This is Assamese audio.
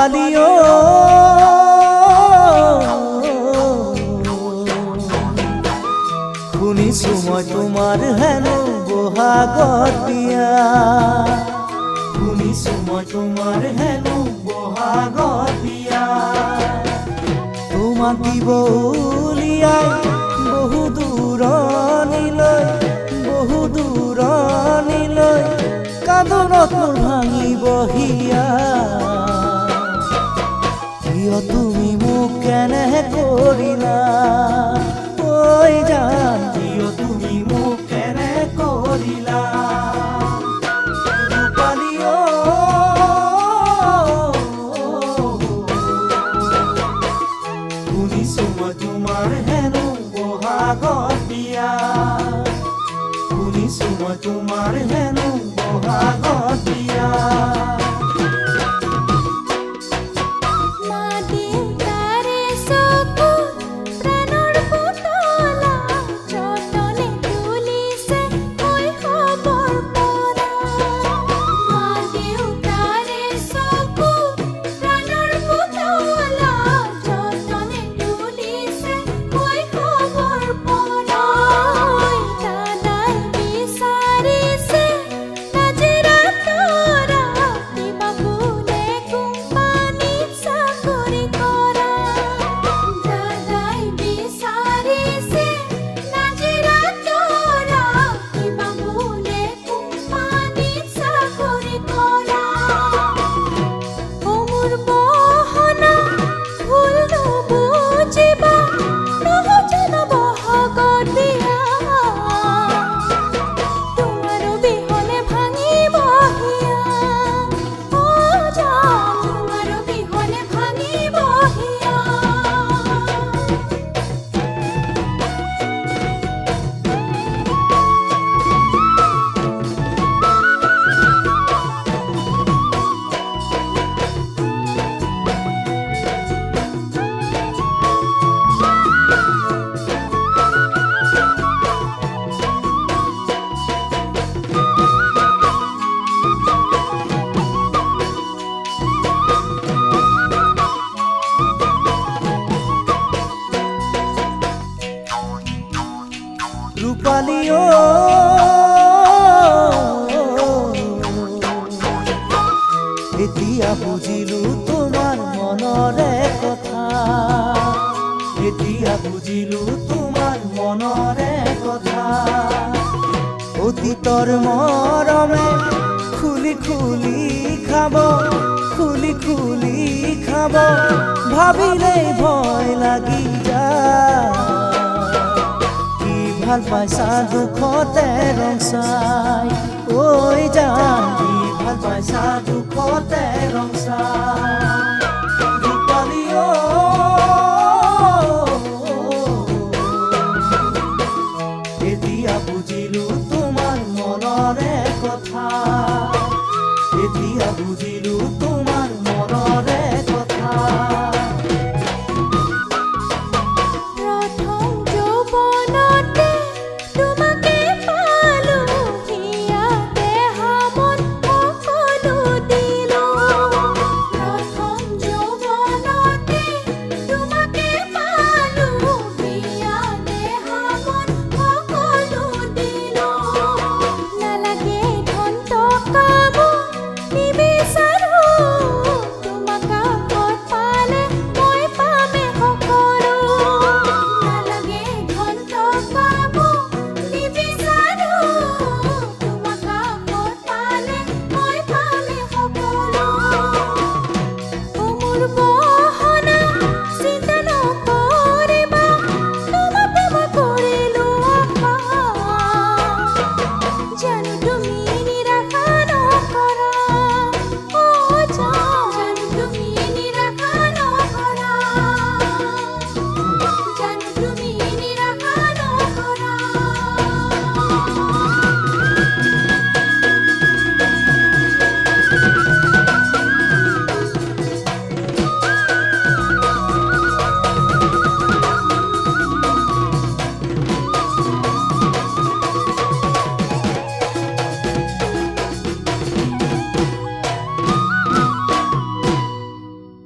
ৰূপালিও শুনিছো মই তোমাৰ হেনো বহাগত বিয়া শুনিছো মই তোমাৰ হেনো বহাগত বিয়া তোমাক দিব উলিয়াই বহু দূৰণিলৈ কান্দোনত মোৰ ভাঙিব হিয়া কিয় তুমি মোক কেনে কৰিলা ঐ জান কিয় তুমি মোক কেনে কৰিলা ৰূপালিও শুনিছো মই তোমাৰ হেনো বহাগত বিয়া শুনিছো মই তোমাৰ হেনো বহাগত বিয়া ৰূপালিও এতিয়া বুজিলো তোমাৰ মনৰে কথা এতিয়া বুজিলো তোমাৰ মনৰে কথা অতীতৰ মৰমে খুলি খাব ভাবিলে ভয় লাগি যায় ভাল পাইছা দুখতে ৰং চাই ঐ জান ভাল পাইছা দুখতে ৰং চাই ৰূপালিও